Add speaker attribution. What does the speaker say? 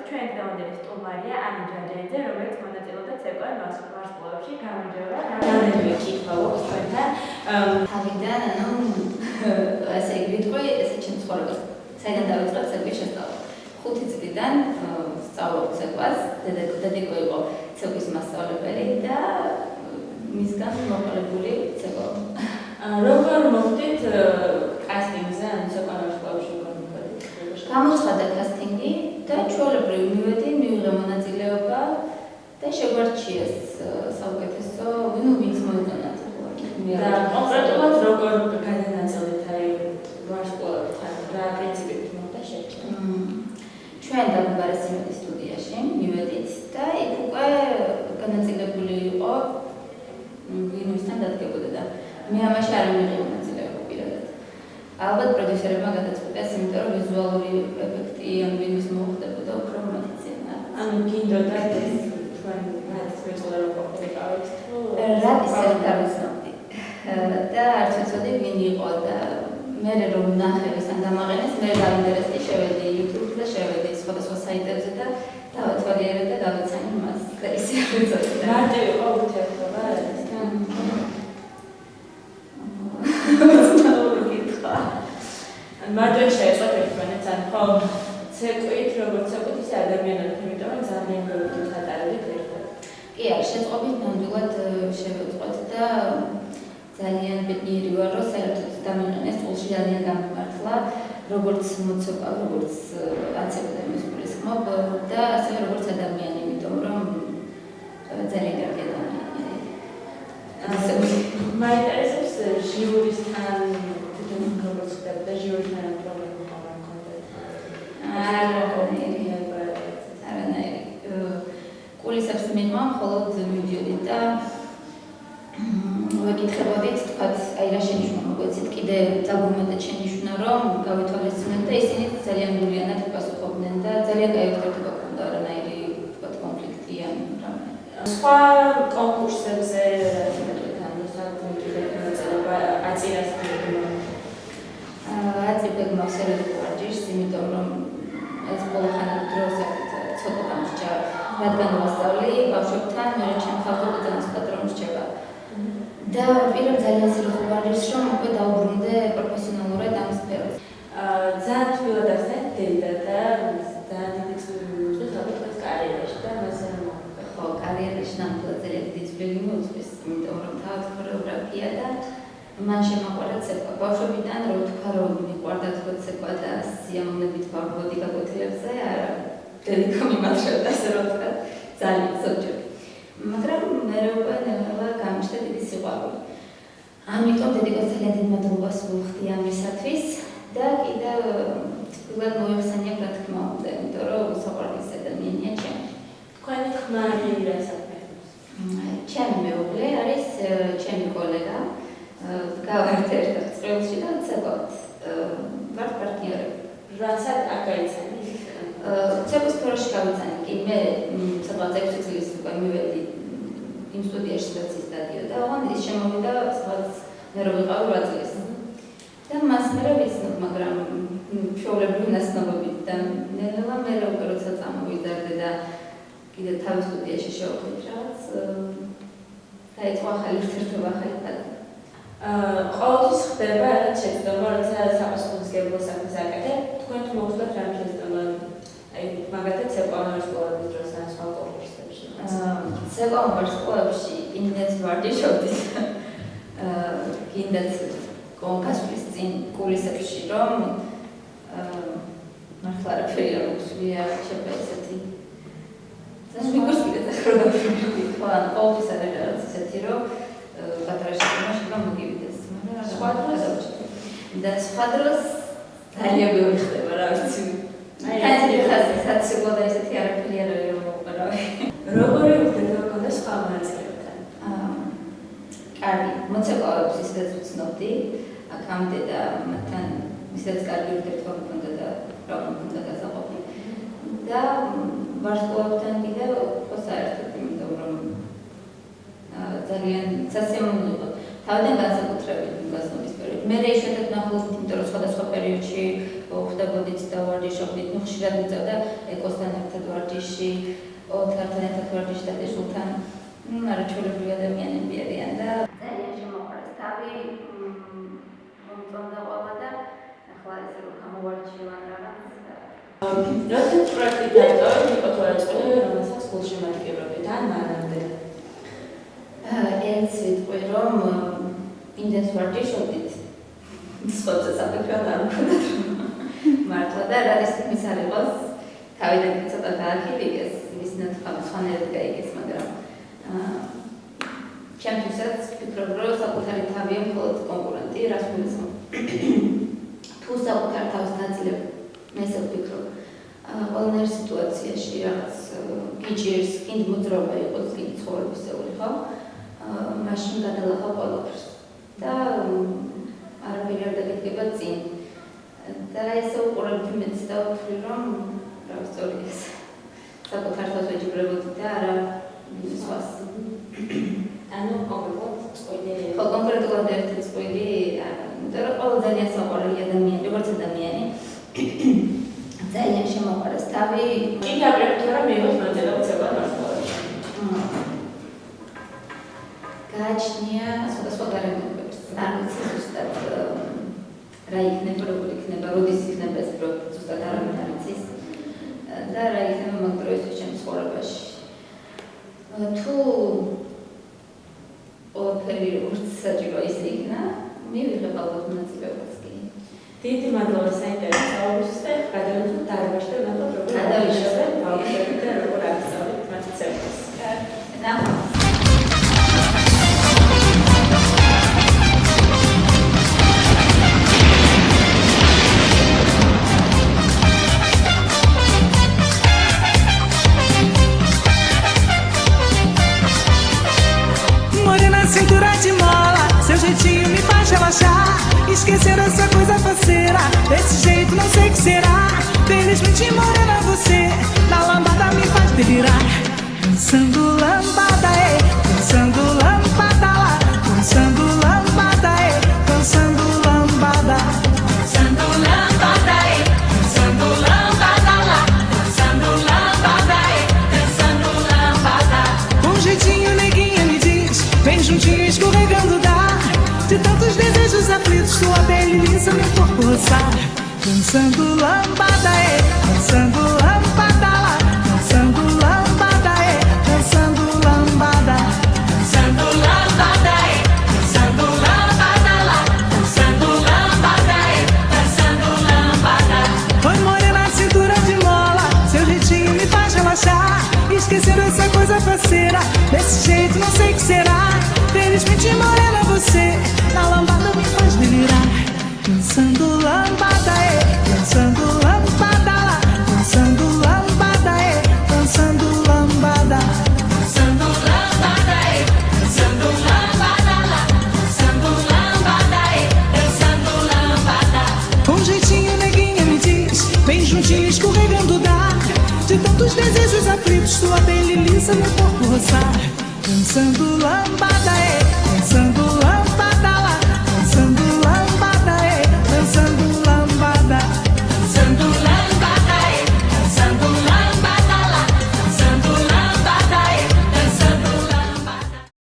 Speaker 1: ჩვენი დღევანდელი სტუმარიაანი ჯაჯაიძე, რომელიც მონაწილეობდა ცეკვარ ვარსკვლავებში გამარჯობა. რამდენიმე კითხვა გვაქვს თქვენთან.
Speaker 2: თავიდან, ასე ვიტყვი, ესე ჩემს ცხოვრებას. საიდან დავიწყე ცეკვის შესწავლა. 5 წლიდან სწავლობ ცეკვას, დედიკო იყო ცეკვის მასწავლებელი და მისგან მოყოლებული ცეკვა.
Speaker 1: როგორ მოვდით კასტინგზე, ან ცეკვარ ვარსკვლავებში გამოდით?
Speaker 2: გამოცხადა კასტინგი და ჩვეულებრივ მივედი, მივიღე მონაწილეობა და შეგვარჩიეს საუკეთესო, ვინც მოიწონათ.
Speaker 1: და კონკრეტულად როგორ გადანაწილეთ აი ვარსკვლავებთან, რა პრინციპით მოხდა შერჩევა?
Speaker 2: ჩვენ დაგუბარეს იმედის სტუდიაში მივედით და იქ უკვე განაწილებული იყო ვინმესთან დადგებოდა და მე ამაში არ მივიღე მონაწილეობა პირადად. ალბათ პროდიუსერებმა გადაწყვიტეს, იმიტომ რომ ვიზუალური ეფექტი ან ვინმეს მოხდებოდა უფრო მომეცემა.
Speaker 1: ანუ გინდოდა ეს თქვენ რაც მეწოდა რომ ყოფილიყავით თუ
Speaker 2: რაც ისე დავიცნობდი. და არც ვიცოდი ვინ იყო და მე რომ ნახე ვისთან დამაყენეს, მე დავინტერესდი, შევედი YouTube-ზე და შევედი სხვადასხვა საიტებზე და დავათვალიერე და გავიცანი მას და ისე ვიცოდი.
Speaker 1: მარტო იყო ურთიერთობა მარტო შეეწყოთ ერთმანეთს, ან ხო ცეკვით, როგორც ცეკვით, ისე ადამიანად, იმიტომ რომ ძალიან გეუბნებით ხატარებით ერთად.
Speaker 2: კი, არის შეწყობით ნამდვილად შევეწყოთ და ძალიან ბედნიერი ვარ, რომ საერთოდ დამიყენეს წულში ძალიან გამიმართლა, როგორც მოცეკვავ, როგორც აცეკვდა იმის გულისხმობ და ასევე როგორც ადამიანი, იმიტომ რომ ძალიან კარგი ადამიანია.
Speaker 1: მაინტერესებს ჟიურისთან თვითონ როგორც ხდებოდა ჟიურისთან პრობლემა მქონდათ?
Speaker 2: არანაირი. კულისებს მიღმა მხოლოდ მივიდიოდით და ვეკითხებოდით, თქვათ, აი რა შენიშვნა მოგვეცით, კიდე დაგვიმატეთ შენიშვნა, რომ გავითვალისწინოთ და ისინი ძალიან გულიანად პასუხობდნენ და ძალიან კაი ურთიერთობა ჰქონდა, არანაირი თქვათ კონფლიქტი ან რამე.
Speaker 1: სხვა კონკურსებზე აწირას
Speaker 2: აწიბეგმა სერვის ვარჯიშს, იმიტომ რომ ეს ბოლოხანად დროს ცოტა დამსჯა, რადგან ვასწავლი ბავშვებთან, მე ჩემ ხალხობთან ძალიან სპატრო რჩება. და პირობ ძალიან სერიოზულ ვარჯიშს, რომ უკვე დავბრუნდე პროფესიონალურად ამ სფეროს.
Speaker 1: ძალიან თბილად ახსენეთ დედა და ძალიან დიდი წვლილი მიუძღვის ალბათ კარიერაში და მასე რომ
Speaker 2: ხო, კარიერაში ნამდვილად ძალიან დიდი წვლილი მიუძღვის, იმიტომ რომ თავად ქორეოგრაფია და მან შემოყვარა ცეკვა. ბავშვობიდან რო თქვა, რომ მიყვარდა ცეკვა და სიამოვნებით ვარბოდი გაკვეთილებზე, არა დედიკო მიმართებდა, ასე რომ თქვა, ძალიან ზოგჯერ. მაგრამ მე უკვე ნელა გამიშთა დიდი სიყვარული. ამიტომ დედიკოს ძალიან დიდ მადლობას ვუხდი ამისათვის და კიდევ თბილად მოიხსენია რა თქმა უნდა, იმიტომ რომ საყვარლის ადამიანია ჩემი.
Speaker 1: თქვენი ხმარი რა საქმეებს?
Speaker 2: ჩემი მეუღლე არის ჩემი კოლეგა. გავართ ერთად წრეებში და ცეკვავთ. ვართ პარტნიორები.
Speaker 1: რასაც არ გაიცანი?
Speaker 2: ცეკვის სფეროში გავიცანი კი, მე სადღაც 6 წლის უკვე მივედი იმ სტუდიაში, სადაც ის დადიოდა, ოღონდ ის შემოვიდა სადღაც მე რო ვიყავი 8 წლის. და მას მე ვიცნობ, მაგრამ ჩვეულებრივ ნაცნობობით და ნელა მე როცა წამოვიდარდე და კიდე თავის სტუდიაში შევხვდით რაღაც დაიწყო ახალი ურთიერთობა, ახალი ფაზა.
Speaker 1: ყოველთვის ხდება რაღაც შეცდომა, როცა საპასუხისმგებლო საქმეს აკეთებ, თქვენ თუ მოხდათ რამ შეცდომა? აი, მაგათაც ცეკვავ ვარსკვლავების დროს ან სხვა კონკურსებში.
Speaker 2: ცეკვავ ვარსკვლავებში კიდეც ვარჯიშობდით. კიდეც კონკურსის წინ კულისებში, რომ მართლა არაფერი არ გვსვია შეფა ესეთი. ძალიან მიგოს კიდეც ახლა ხო, ან ყოველთვის არის რაღაც ესეთი, რომ პატარა შეცდომა მოგივიდეს, მაგრამ სხვა დროს და სხვა დროს ძალიან ბევრი ხდება, რა ვიცი. აი, საცილო და ესეთი არაფერი არ არის, რომ მოუყარავი.
Speaker 1: როგორი ურთიერთობა გქონდა სხვა მონაწილეებთან?
Speaker 2: კარგი, მოცეკვავებს ისედაც ვცნობდი, აქამდე და მათთან ისედაც კარგი ურთიერთობა მქონდა და პრობლემა მქონდა გასაყოფი. და ვარსკვლავებთან კიდევ იყო საერთოდ, იმიტომ რომ ძალიან სასიამოვნო იყო. თავიდან განსაკუთრებით გასწავლის პერიოდი. მე რეიშეთად ნახულობთ, იმიტომ რომ სხვადასხვა პერიოდში ხდებოდით და ვარჯიშობდით, ხშირად მიწევდა ეკოსთან ერთად ვარჯიშობდით. ვარჯიში, ოთართან ერთად ვარჯიში დადეშულთან არაჩვეულებრივი ადამიანები არიან და ძალიან შემოყვარეს თავი, მომწონდა ყველა და ახლა ესე რომ გამოვარჩევან რაღაც.
Speaker 1: როდესაც პროექტი დაიწყო, იყო თუ არა წყვილი, რომელსაც გულში მატკივრობთ ან მანამდე?
Speaker 2: ეს ვიტყვი რომ იმდენს ვარჯიშობდით, სხვა საფუძველი არ მქონდათ მართლა და რაც ის არ იყოს, თავიდან ცოტა დაახილიკეს, ისინი სხვანაირად გაიგეს, მაგრამ ჩემთვისაც ვფიქრობ, რომ საკუთარი თავია მხოლოდ კონკურენტი, რაც მოგესმო. თუ საკუთარ თავს ნაწილებ, მე ესე ვფიქრობ, ყველანაირ სიტუაციაში რაღაც გიჭირს, კიდ მოძრაობა იყოს, კიდ ცხოვრებისეული, ხო? მაშინ გადალახავ ყველაფერს და არაფერი არ დაგიდგება წინ. და ესე უყურებთ მეც და ვთვლი, რომ რა სწორი ეს. საკუთარ თავს ვეჯიბრებოდი და არა სხვას.
Speaker 1: ანუ კონკრეტულად წყვილი.
Speaker 2: ხო, კონკრეტულად ერთი წყვილი, იმიტომ რომ ყველა ძალიან საყვარელი ადამიანი, როგორც ადამიანი. ძალიან შემოყვარეს თავი.
Speaker 1: იქ აკრებთ თუ არა მიიღოს მონაწილეობა ცეკვად მართლობაში.
Speaker 2: გააჩნია სხვადასხვა გარემოებებს. არ ვიცი ზუსტად რა იქნება, როგორ იქნება, როდის იქნება ეს პროექტი, ზუსტად არავინ არ იცის და რა იქნება მაგ დროისთვის ჩემს ცხოვრებაში. თუ ყველაფერი როგორც საჭირო ისე იქნა, მივიღებ ალბათ მონაწილეობას კი.
Speaker 1: დიდი მადლობა საინტერესო საუბრისთვის და გადავიდეთ დარბაზში და ნახოთ როგორ გადავიშალეთ ბავშვები და როგორ აღწევთ მათი ცეკვას.
Speaker 2: ნახოთ.
Speaker 3: Cintura de mola, seu jeitinho me faz relaxar. Esquecer essa coisa faceira, desse jeito não sei o que será. Felizmente morena você, na lambada me faz delirar. Dançando lambada, dançando lambada lá. Dançando lambada, dançando lambada. Dançando lambada, dançando lambada lá. Dançando lambada, dançando lambada. Com jeitinho neguinha me diz, vem juntinho escorregando dá. De tantos desejos aflitos, sua pele lisa meu corpo roçar. Dançando lambada, dançando lambada lá. Dançando lambada, dançando lambada. Dançando lambada, dançando lambada lá. Dançando lambada, dançando lambada. Oi morena, cintura de mola, seu jeitinho me faz relaxar. Esquecer essa coisa faceira, desse jeito não sei o que será. Felizmente morena você, na lambada me faz delirar. Dançando lambada, dançando lambada lá. Dançando lambada, dançando lambada. Dançando lambada, dançando lambada lá. Dançando lambada, dançando lambada. Com jeitinho neguinha me diz, vem juntinho escorregando dá. De tantos desejos aflitos, sua pele lisa meu corpo roçar. Dançando lambada, dançando lambada.